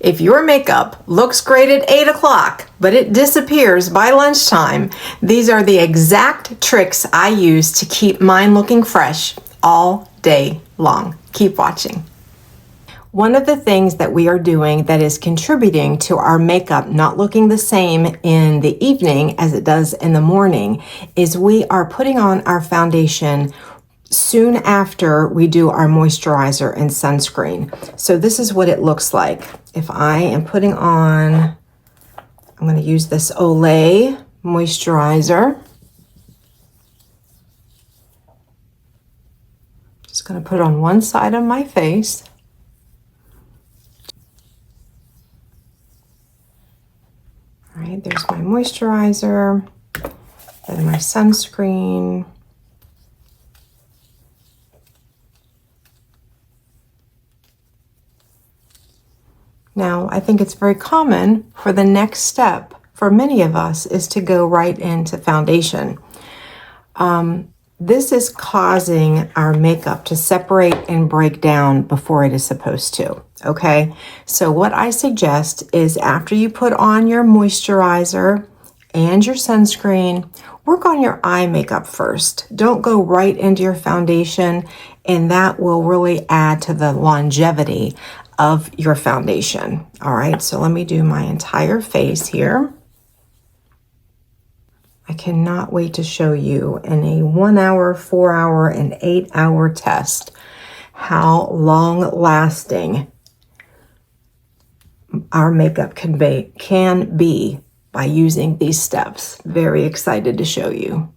If your makeup looks great at 8 o'clock, but it disappears by lunchtime, these are the exact tricks I use to keep mine looking fresh all day long. Keep watching. One of the things that we are doing that is contributing to our makeup not looking the same in the evening as it does in the morning is we are putting on our foundation soon after we do our moisturizer and sunscreen. So this is what it looks like. If I am putting on, I'm going to use this Olay moisturizer. Just going to put it on one side of my face. All right, there's my moisturizer, then my sunscreen. Now, I think it's very common for the next step for many of us is to go right into foundation. This is causing our makeup to separate and break down before it is supposed to, okay? So what I suggest is after you put on your moisturizer and your sunscreen, work on your eye makeup first. Don't go right into your foundation, and that will really add to the longevity of your foundation. All right, so let me do my entire face here. I cannot wait to show you in a 1 hour, 4 hour, and 8 hour test how long lasting our makeup can be by using these steps. Very excited to show you.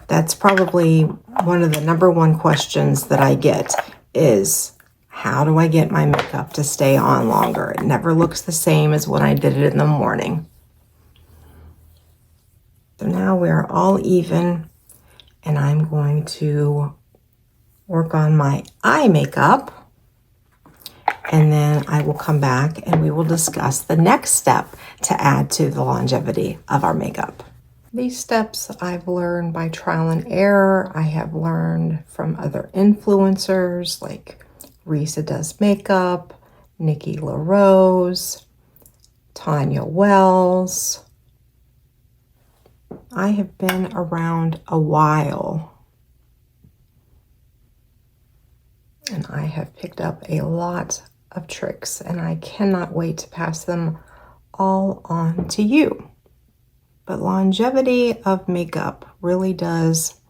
That's probably one of the number one questions that I get is, how do I get my makeup to stay on longer? It never looks the same as when I did it in the morning. So now we're all even, and I'm going to work on my eye makeup, and then I will come back and we will discuss the next step to add to the longevity of our makeup. These steps I've learned by trial and error. I have learned from other influencers like Risa Does Makeup, Nikki LaRose, Tanya Wells. I have been around a while, and I have picked up a lot of tricks, and I cannot wait to pass them all on to you. But longevity of makeup really does,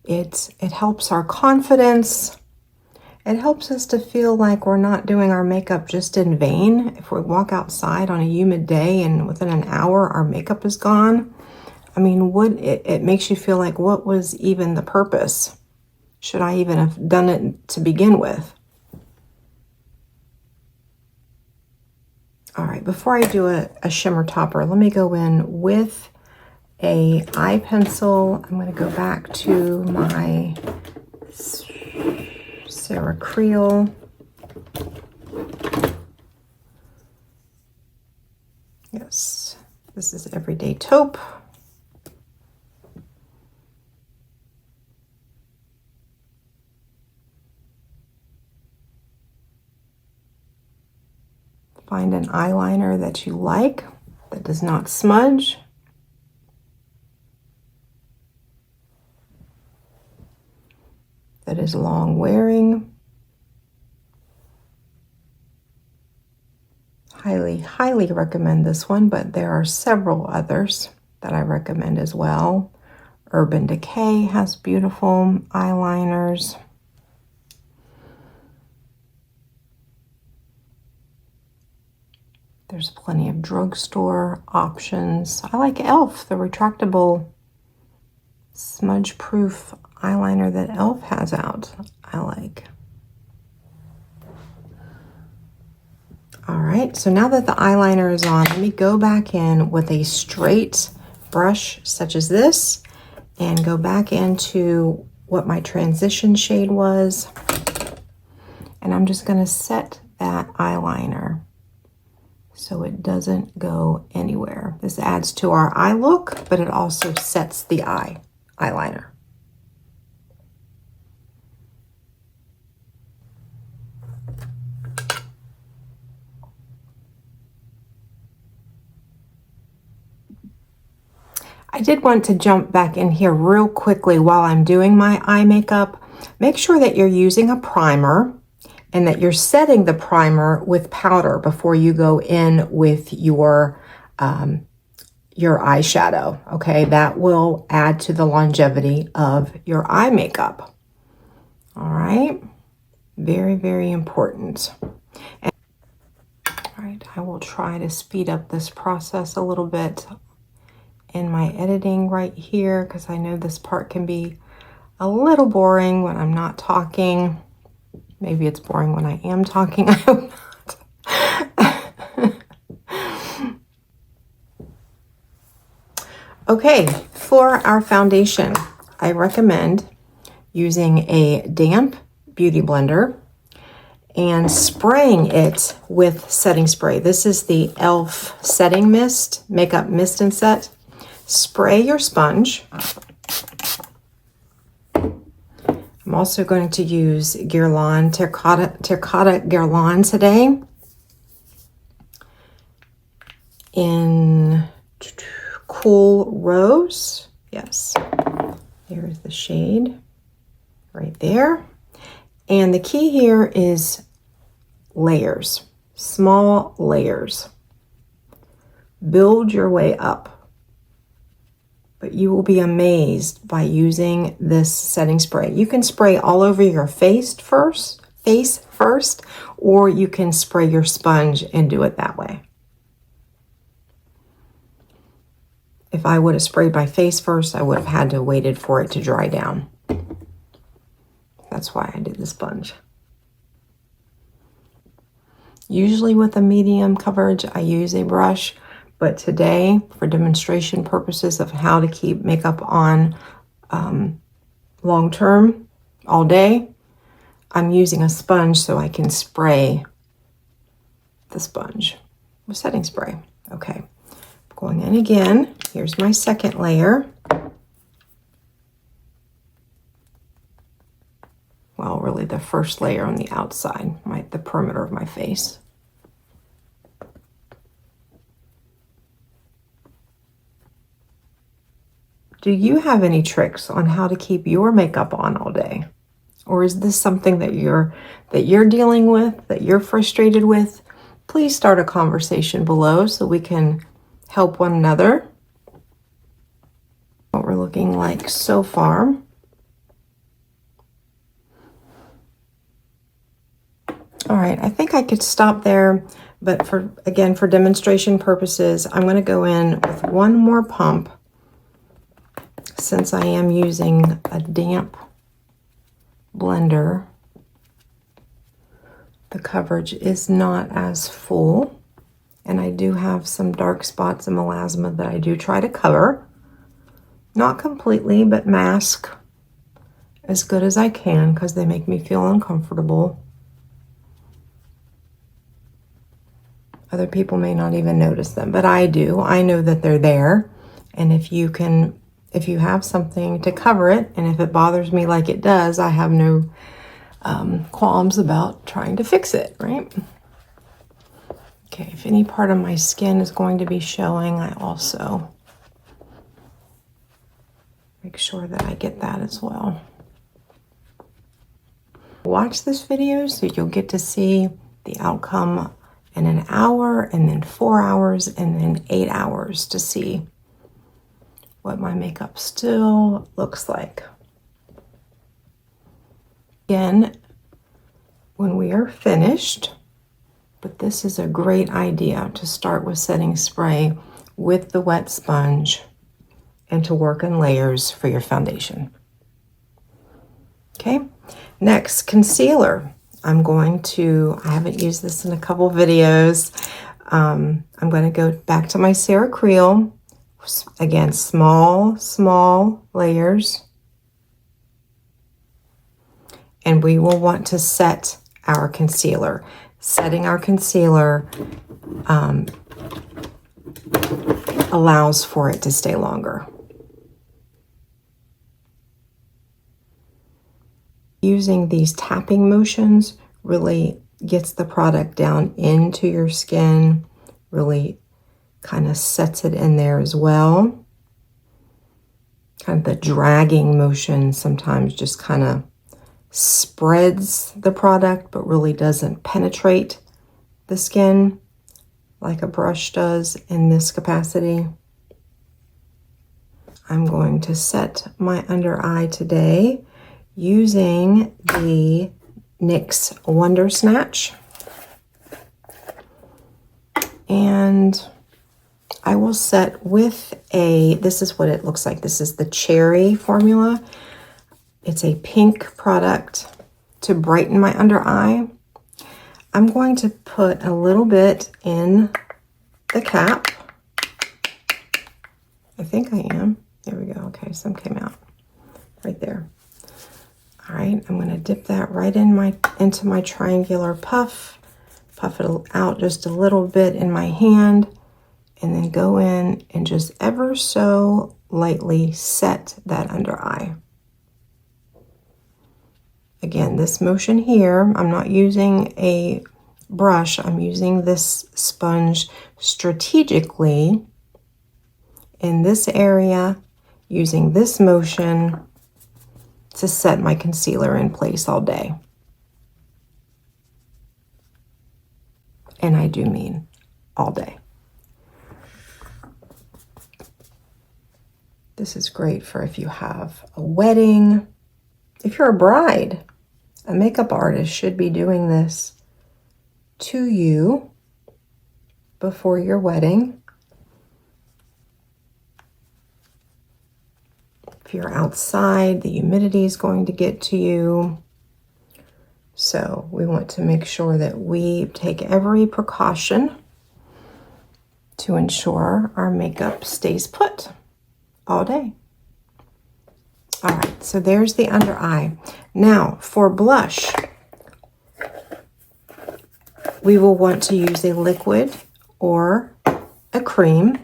it helps our confidence. It helps us to feel like we're not doing our makeup just in vain. If we walk outside on a humid day and within an hour our makeup is gone, I mean, it makes you feel like, what was even the purpose? Should I even have done it to begin with? All right, before I do a shimmer topper, let me go in with a eye pencil. I'm going to go back to my Sarah Creel. Yes, this is Everyday Taupe. Find an eyeliner that you like, that does not smudge. That is long wearing. Highly, highly recommend this one, but there are several others that I recommend as well. Urban Decay has beautiful eyeliners. There's plenty of drugstore options. I like e.l.f., the retractable smudge-proof eyeliner that e.l.f. has out. I like. All right, so now that the eyeliner is on, let me go back in with a straight brush such as this and go back into what my transition shade was. And I'm just going to set that eyeliner so it doesn't go anywhere. This adds to our eye look, but it also sets the eyeliner. I did want to jump back in here real quickly while I'm doing my eye makeup. Make sure that you're using a primer and that you're setting the primer with powder before you go in with your eyeshadow, okay? That will add to the longevity of your eye makeup. All right, very, very important. And, all right, I will try to speed up this process a little bit in my editing right here because I know this part can be a little boring when I'm not talking. Maybe it's boring when I am talking, I hope not. Okay, for our foundation, I recommend using a damp beauty blender and spraying it with setting spray. This is the e.l.f. setting mist, makeup mist and set. Spray your sponge. I'm also going to use Guerlain, Terracotta Guerlain today in Cool Rose. Yes, here's the shade right there. And the key here is layers, small layers. Build your way up. But you will be amazed by using this setting spray. You can spray all over your face first, or you can spray your sponge and do it that way. If I would have sprayed my face first, I would have had to waited for it to dry down. That's why I did the sponge. Usually with a medium coverage, I use a brush. But today, for demonstration purposes of how to keep makeup on long term, all day, I'm using a sponge so I can spray the sponge with setting spray. Okay, going in again. Here's my second layer. Well, really the first layer on the outside, the perimeter of my face. Do you have any tricks on how to keep your makeup on all day? Or is this something that you're dealing with, that you're frustrated with? Please start a conversation below so we can help one another. What we're looking like so far. All right, I think I could stop there, but for demonstration purposes, I'm going to go in with one more pump. Since I am using a damp blender, the coverage is not as full, and I do have some dark spots and melasma that I do try to cover. Not completely, but mask as good as I can because they make me feel uncomfortable. Other people may not even notice them, but I do. I know that they're there, and if you have something to cover it, and if it bothers me like it does, I have no qualms about trying to fix it, right? Okay, if any part of my skin is going to be showing, I also make sure that I get that as well. Watch this video so you'll get to see the outcome in an hour, and then 4 hours, and then 8 hours to see what my makeup still looks like. Again, when we are finished, but this is a great idea to start with setting spray with the wet sponge and to work in layers for your foundation. Okay, next, concealer. I haven't used this in a couple videos. I'm going to go back to my Sarah Creel. Again, small layers. And we will want to set our concealer. Setting our concealer allows for it to stay longer. Using these tapping motions really gets the product down into your skin, really kind of sets it in there as well. kind of the dragging motion sometimes just kind of spreads the product, but really doesn't penetrate the skin like a brush does in this capacity. I'm going to set my under eye today using the NYX Wonder Snatch. And I will set with this is what it looks like. This is the Cherry formula. It's a pink product to brighten my under eye. I'm going to put a little bit in the cap. I think I am. There we go. Okay, some came out right there. All right, I'm going to dip that right into my triangular puff it out just a little bit in my hand, and then go in and just ever so lightly set that under eye. Again, this motion here, I'm not using a brush, I'm using this sponge strategically in this area, using this motion to set my concealer in place all day. And I do mean all day. This is great for if you have a wedding. If you're a bride, a makeup artist should be doing this to you before your wedding. If you're outside, the humidity is going to get to you. So we want to make sure that we take every precaution to ensure our makeup stays put all day. All right, so there's the under eye. Now for blush, we will want to use a liquid or a cream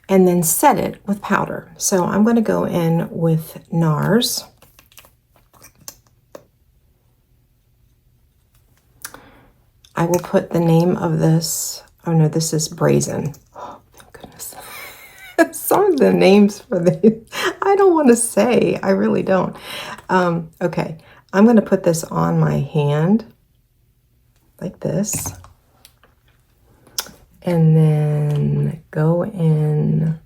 and then set it with powder. So I'm going to go in with NARS. I will put the name of this, oh no, this is Brazen. Oh, thank goodness. Some of the names for these, I don't want to say, I really don't. Okay, I'm going to put this on my hand like this. And then go in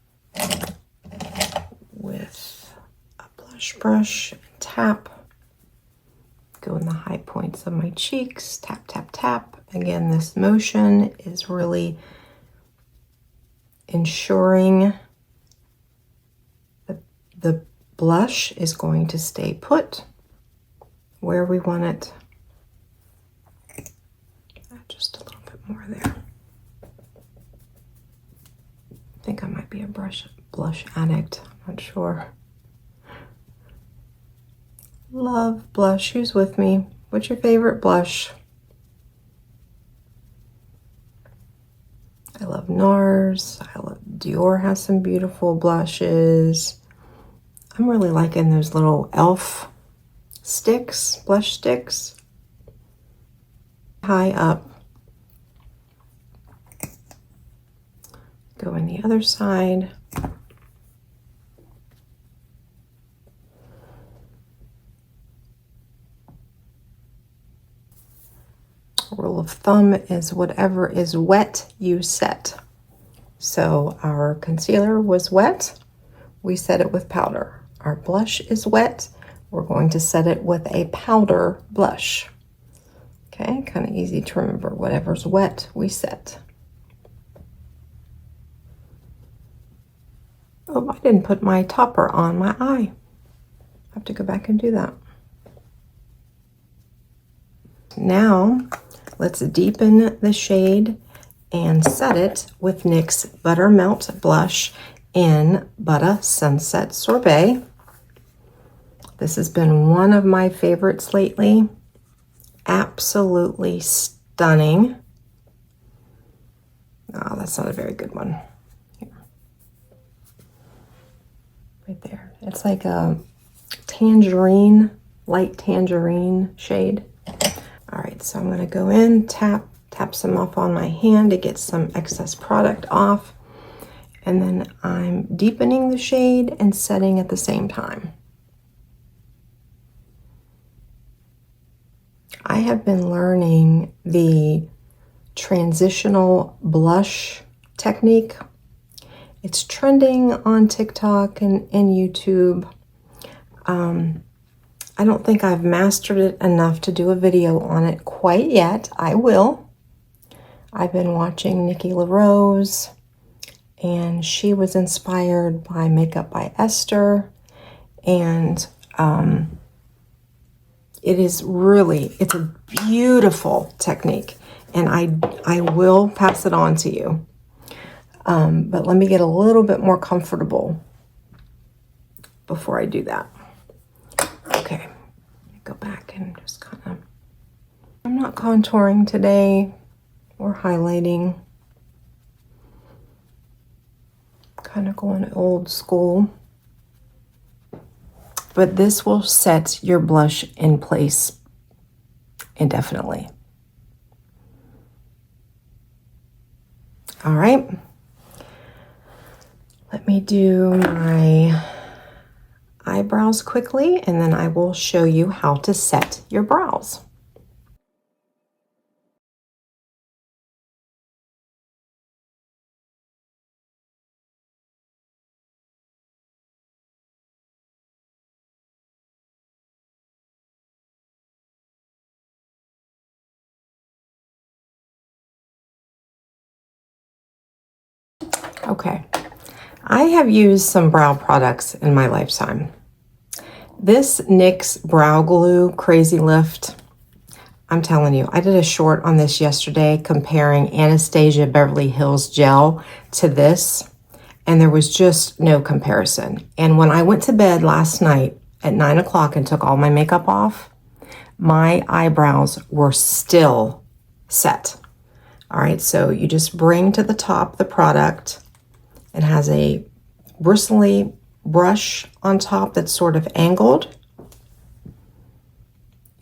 with a blush brush, and tap. Go in the high points of my cheeks, tap, tap, tap. Again, this motion is really ensuring that the blush is going to stay put where we want it. Just a little bit more there. I think I might be a blush addict, I'm not sure. Love blush. Who's with me? What's your favorite blush? I love NARS. I love Dior has some beautiful blushes. I'm really liking those little e.l.f. sticks, blush sticks. High up. Go in the other side. Rule of thumb is whatever is wet, you set. So our concealer was wet, we set it with powder. Our blush is wet, we're going to set it with a powder blush. Okay, kind of easy to remember. Whatever's wet, we set. Oh, I didn't put my topper on my eye. I have to go back and do that. Now, let's deepen the shade and set it with NYX Buttermelt Blush in Butter Sunset Sorbet. This has been one of my favorites lately. Absolutely stunning. Oh, that's not a very good one. Here. Right there. It's like a tangerine, light tangerine shade. All right, so I'm gonna go in, tap some off on my hand to get some excess product off. And then I'm deepening the shade and setting at the same time. I have been learning the transitional blush technique. It's trending on TikTok and YouTube. I don't think I've mastered it enough to do a video on it quite yet. I will. I've been watching Nikki LaRose, and she was inspired by Makeup by Esther, and it's a beautiful technique, and I will pass it on to you. But let me get a little bit more comfortable before I do that. Okay, go back and just kind of, I'm not contouring today or highlighting. Kind of going old school. But this will set your blush in place indefinitely. All right. Let me do my eyebrows quickly, and then I will show you how to set your brows. Okay, I have used some brow products in my lifetime. This NYX Brow Glue Crazy Lift, I'm telling you, I did a short on this yesterday comparing Anastasia Beverly Hills Gel to this, and there was just no comparison. And when I went to bed last night at 9 o'clock and took all my makeup off, my eyebrows were still set. All right, so you just bring to the top the product. It has a bristly brush on top that's sort of angled.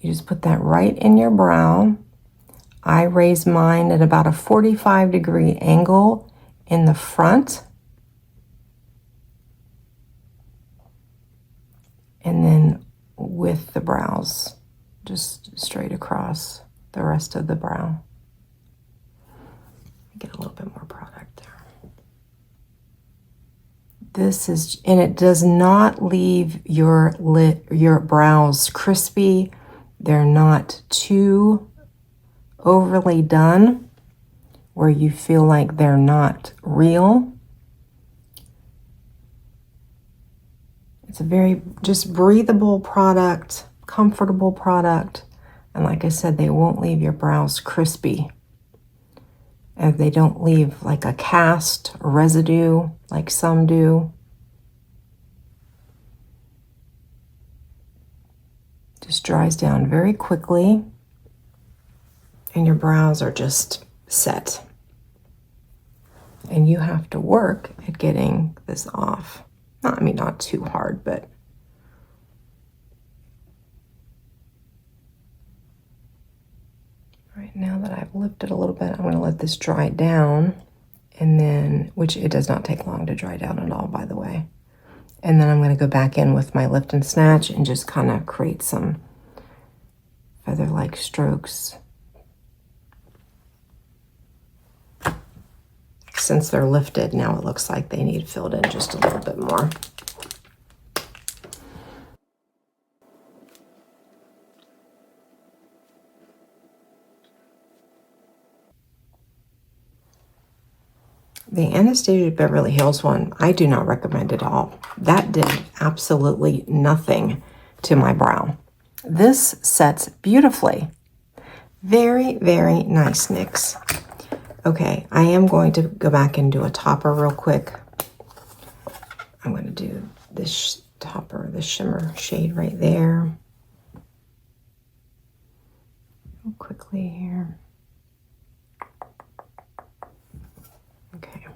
You just put that right in your brow. I raise mine at about a 45-degree angle in the front. And then with the brows, just straight across the rest of the brow. Get a little bit more product there. This is, and it does not leave your brows crispy. They're not too overly done where you feel like they're not real. It's a very just breathable product, comfortable product. And like I said, they won't leave your brows crispy. And they don't leave like a cast or residue like some do. Just dries down very quickly, and your brows are just set. And you have to work at getting this off. Not too hard, but right now that I've lifted a little bit, I'm going to let this dry down, and then, which it does not take long to dry down at all, by the way. And then I'm going to go back in with my lift and snatch and just kind of create some feather-like strokes. Since they're lifted, now it looks like they need filled in just a little bit more. The Anastasia Beverly Hills one, I do not recommend at all. That did absolutely nothing to my brow. This sets beautifully. Very, very nice, NYX. Okay, I am going to go back and do a topper real quick. I'm going to do this topper, the shimmer shade right there. Real quickly here. Okay.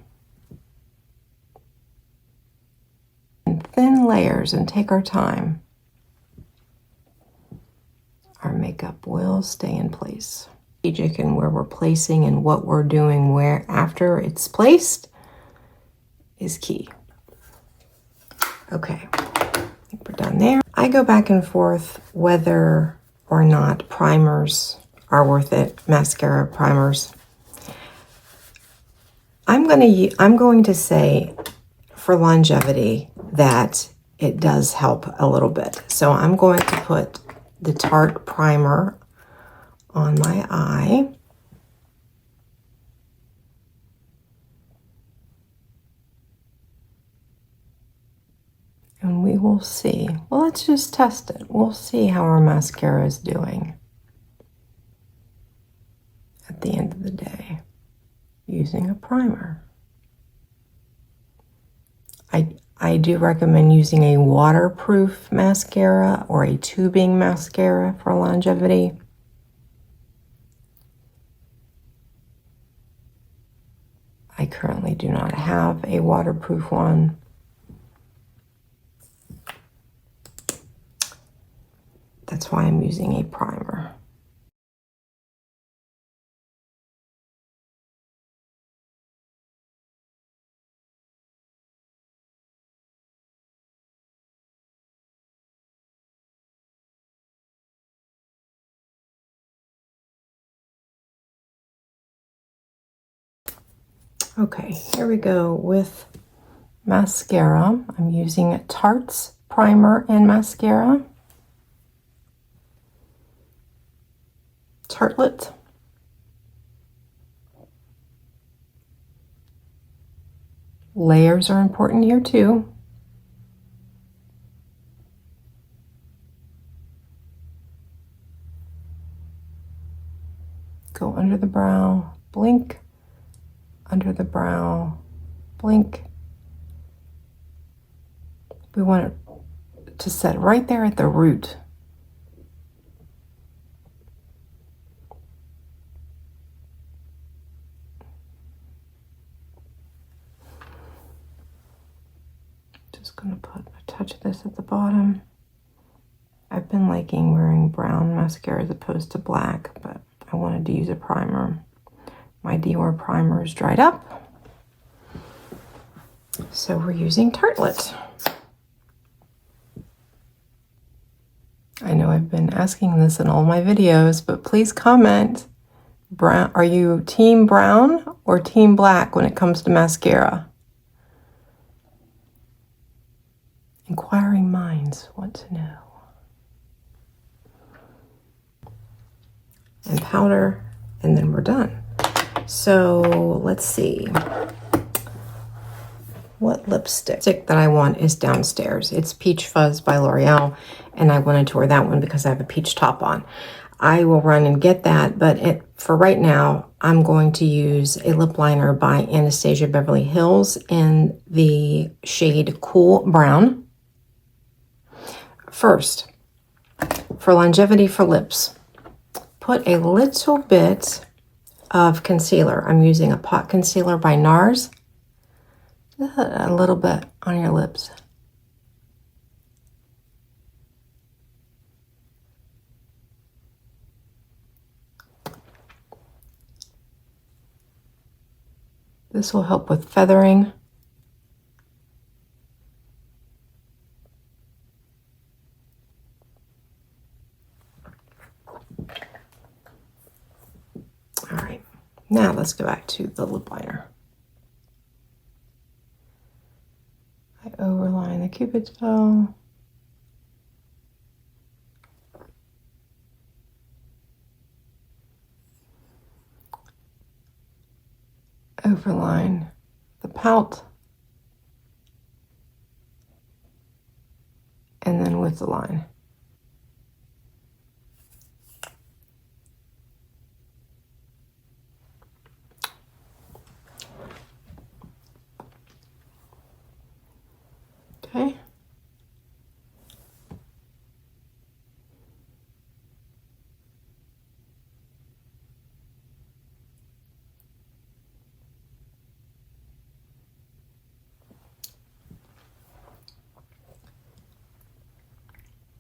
And thin layers and take our time. Our makeup will stay in place. And where we're placing and what we're doing where after it's placed is key. Okay, I think we're done there. I go back and forth whether or not primers are worth it, mascara primers. I'm going to say for longevity that it does help a little bit. So I'm going to put the Tarte primer on my eye. And we will see. Well, let's just test it. We'll see how our mascara is doing at the end of the day using a primer. I do recommend using a waterproof mascara or a tubing mascara for longevity. I currently do not have a waterproof one. That's why I'm using a primer. Okay, here we go with mascara. I'm using Tarte's primer and mascara. Tartlet. Layers are important here too. Go under the brow, blink, under the brow, blink. We want it to set right there at the root. Just gonna put a touch of this at the bottom. I've been liking wearing brown mascara as opposed to black, but I wanted to use a primer. My Dior primer is dried up, so we're using Tartlet. I know I've been asking this in all my videos, but please comment. Brown, are you team brown or team black when it comes to mascara? Inquiring minds want to know. And powder, and then we're done. So let's see. What lipstick that I want is downstairs. It's Peach Fuzz by L'Oreal, and I wanted to wear that one because I have a peach top on. I will run and get that, but for right now, I'm going to use a lip liner by Anastasia Beverly Hills in the shade Cool Brown. First, for longevity for lips, put a little bit of concealer. I'm using a pot concealer by NARS. A little bit on your lips. This will help with feathering. All right, now let's go back to the lip liner. I overline the Cupid's bow. Overline the pout. And then with the line. Okay.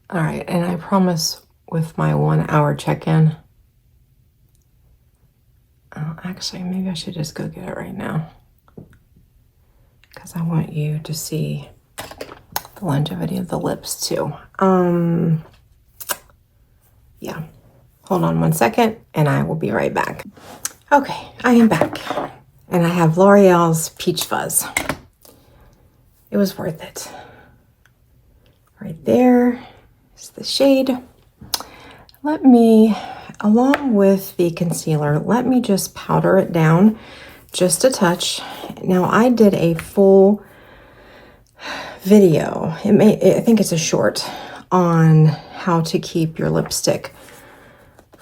All right, and I promise with my 1 hour check-in, actually, maybe I should just go get it right now. because I want you to see the longevity of the lips too. Yeah, hold on one second and I will be right back. Okay, I am back and I have L'Oreal's Peach Fuzz. It was worth it. Right there is the shade. Let me, along with the concealer, let me just powder it down just a touch. Now I did a full video, I think it's a short, on how to keep your lipstick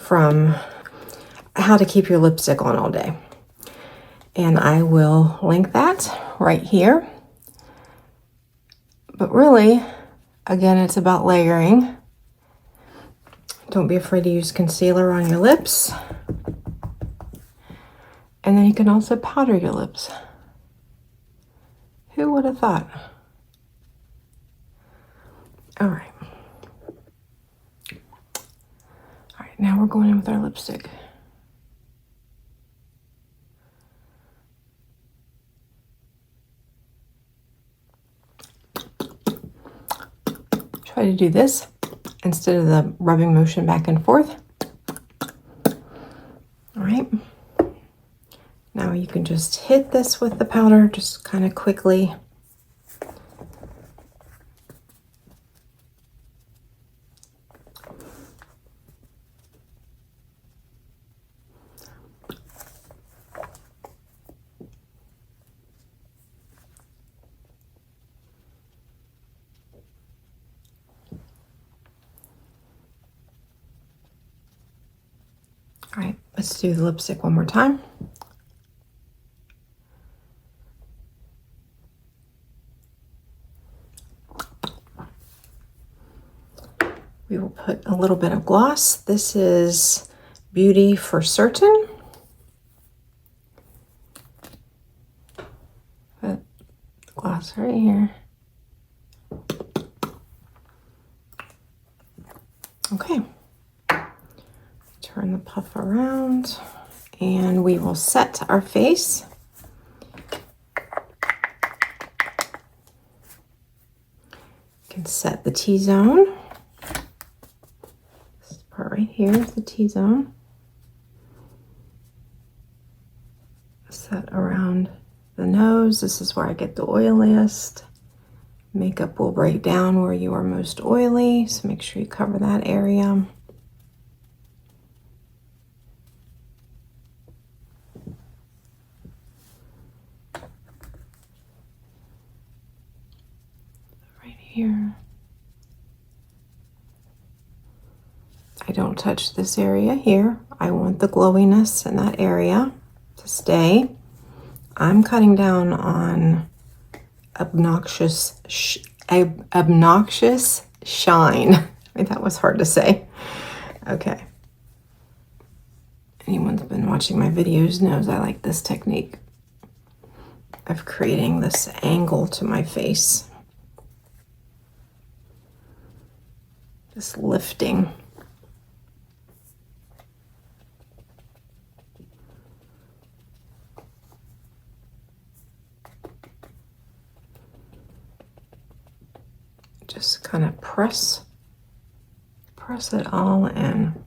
on all day. And I will link that right here. But really, again, it's about layering. Don't be afraid to use concealer on your lips. And then you can also powder your lips. Who would have thought? All right. All right, now we're going in with our lipstick. Try to do this instead of the rubbing motion back and forth. All right. Now you can just hit this with the powder, just kind of quickly. All right, let's do the lipstick one more time. We will put a little bit of gloss. This is Beauty for Certain. Put the gloss right here. Okay. Turn the puff around and we will set our face. You can set the T-zone. This part right here is the T-zone. Set around the nose. This is where I get the oiliest. Makeup will break down where you are most oily, so make sure you cover that area. Here. I don't touch this area here. I want the glowiness in that area to stay. I'm cutting down on obnoxious shine. I mean, that was hard to say. Okay. Anyone that's been watching my videos knows I like this technique of creating this angle to my face. Just lifting. Just kind of press it all in,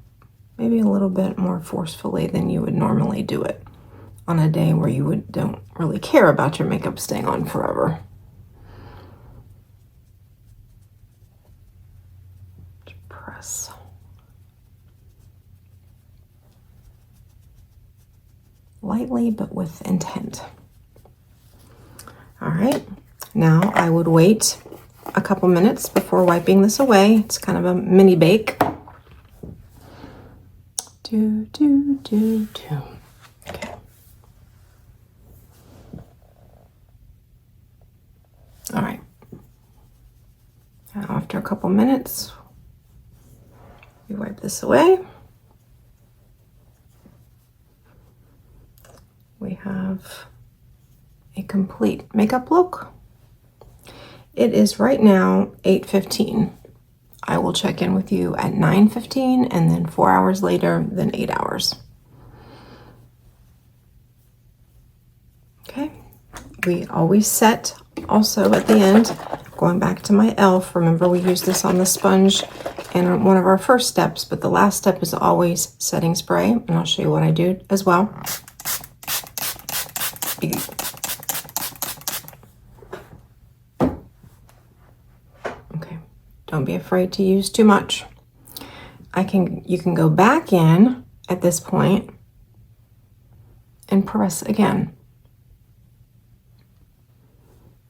maybe a little bit more forcefully than you would normally do it on a day where you don't really care about your makeup staying on forever. Press. Lightly, but with intent. All right, now I would wait a couple minutes before wiping this away. It's kind of a mini bake. Okay. All right. Now after a couple minutes, we wipe this away. We have a complete makeup look. It is right now 8:15. I will check in with you at 9:15 and then 4 hours later, then 8 hours. Okay, we always set Also at the end, going back to my e.l.f., remember we used this on the sponge in one of our first steps, but the last step is always setting spray, and I'll show you what I do as well. Okay, don't be afraid to use too much. You can go back in at this point and press again.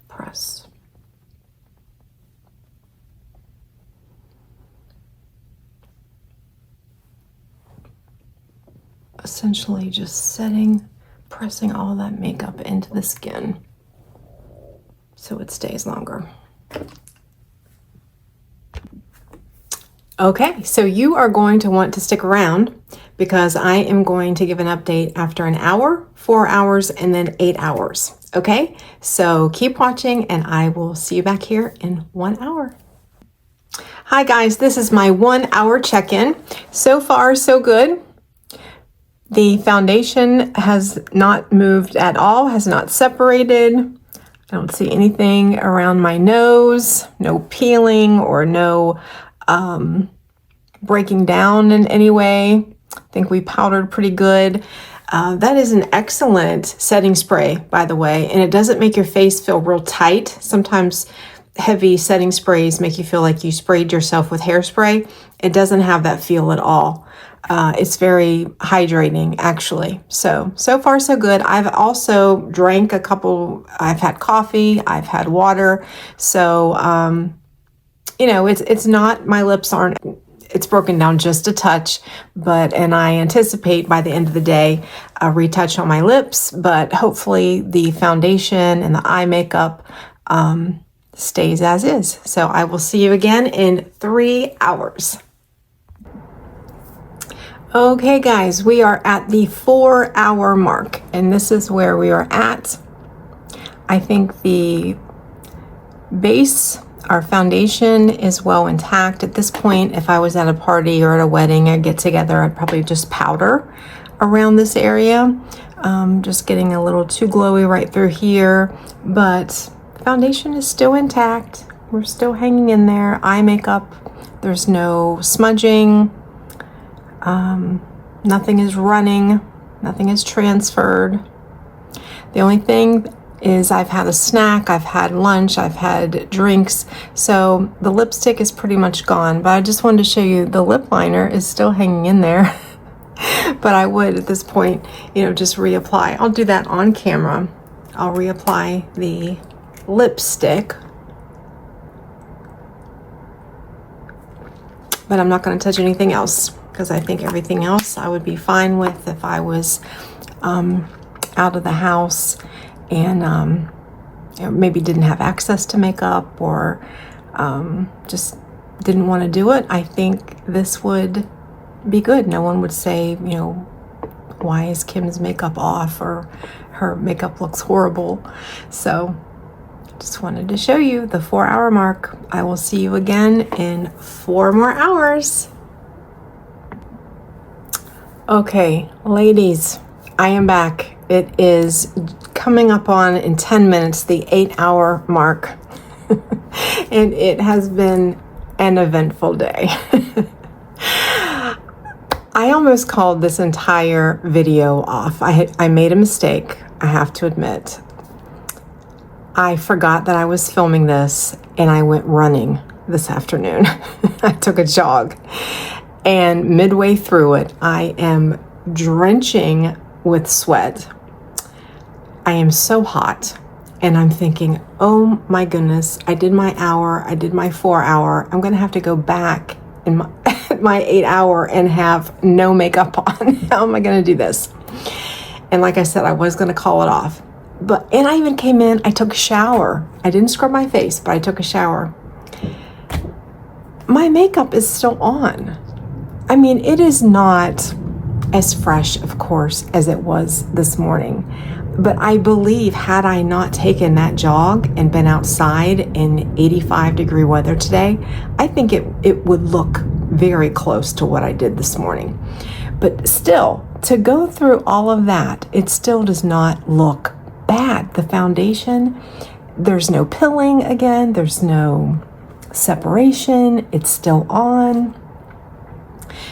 Press. Essentially just pressing all that makeup into the skin so it stays longer. Okay, so you are going to want to stick around because I am going to give an update after an hour, 4 hours, and then 8 hours. Okay, so keep watching and I will see you back here in 1 hour. Hi guys, this is my 1 hour check-in. So far, so good. The foundation has not moved at all, has not separated. I don't see anything around my nose, no peeling or no breaking down in any way. I think we powdered pretty good. That is an excellent setting spray, by the way, and it doesn't make your face feel real tight. Sometimes heavy setting sprays make you feel like you sprayed yourself with hairspray. It doesn't have that feel at all. It's very hydrating, actually. So far so good. I've also drank I've had coffee, I've had water. So, it's not, my lips aren't, it's broken down just a touch, and I anticipate by the end of the day, a retouch on my lips, but hopefully the foundation and the eye makeup stays as is. So I will see you again in 3 hours. Okay guys, we are at the 4 hour mark, and this is where we are at. I think the base, our foundation, is well intact at this point. If I was at a party or at a wedding or get together, I'd probably just powder around this area. Just getting a little too glowy right through here, but foundation is still intact. We're still hanging in there. Eye makeup, there's no smudging. Nothing is running, nothing is transferred. The only thing is I've had a snack, I've had lunch, I've had drinks, so the lipstick is pretty much gone, but I just wanted to show you the lip liner is still hanging in there. But I would at this point, just reapply. I'll do that on camera. I'll reapply the lipstick, but I'm not going to touch anything else because I think everything else I would be fine with if I was out of the house and maybe didn't have access to makeup or just didn't want to do it. I think this would be good. No one would say, why is Kim's makeup off or her makeup looks horrible. So just wanted to show you the 4 hour mark. I will see you again in 4 more hours. Okay, ladies, I am back. It is coming up on in 10 minutes, the 8 hour mark. And it has been an eventful day. I almost called this entire video off. I made a mistake, I have to admit. I forgot that I was filming this and I went running this afternoon. I took a jog. And midway through it, I am drenching with sweat. I am so hot. And I'm thinking, oh my goodness, I did my hour, I did my 4 hour. I'm going to have to go back in my 8 hour and have no makeup on. How am I going to do this? And like I said, I was going to call it off. And I even came in, I took a shower. I didn't scrub my face, but I took a shower. My makeup is still on. I mean, it is not as fresh, of course, as it was this morning. But I believe had I not taken that jog and been outside in 85-degree weather today, I think it would look very close to what I did this morning. But still, to go through all of that, it still does not look bad. The foundation There's no pilling again, there's no separation, it's still on.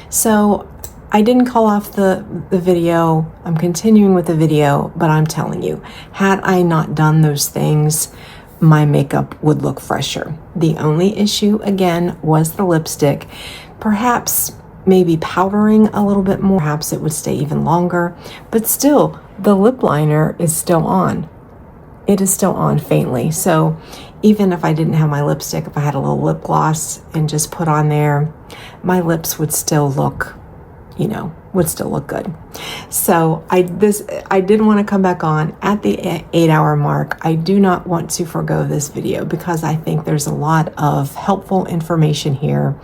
So I didn't call off the video. I'm continuing with the video, but I'm telling you, had I not done those things, my makeup would look fresher. The only issue again was the lipstick. Perhaps maybe powdering a little bit more, perhaps it would stay even longer, but still the lip liner is still on. It is still on faintly. So even if I didn't have my lipstick, if I had a little lip gloss and just put on there, my lips would still look, would still look good. So I did want to come back on at the 8-hour mark. I do not want to forgo this video because I think there's a lot of helpful information here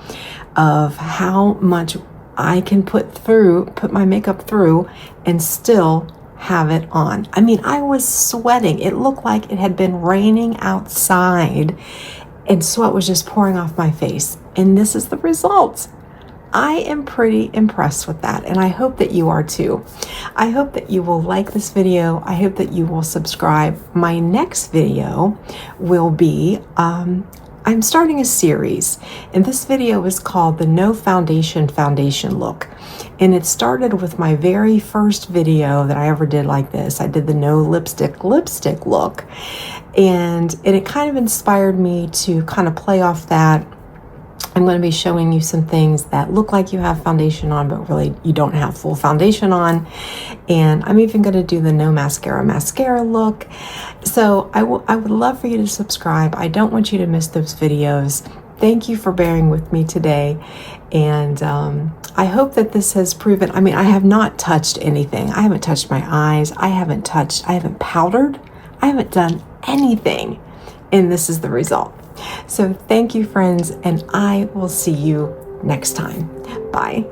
of how much I can put my makeup through and still have it on. I mean, I was sweating. It looked like it had been raining outside and sweat was just pouring off my face. And this is the result. I am pretty impressed with that, and I hope that you are too. I hope that you will like this video. I hope that you will subscribe. My next video will be, I'm starting a series, and this video is called the No Foundation Look. And it started with my very first video that I ever did like this. I did the no lipstick look, and it kind of inspired me to kind of play off that. I'm going to be showing you some things that look like you have foundation on, but really you don't have full foundation on. And I'm even going to do the no mascara look. So I would love for you to subscribe. I don't want you to miss those videos. Thank you for bearing with me today. And I hope that this has proven, I mean, I have not touched anything. I haven't touched my eyes. I haven't powdered. I haven't done anything. And this is the result. So thank you, friends, and I will see you next time. Bye.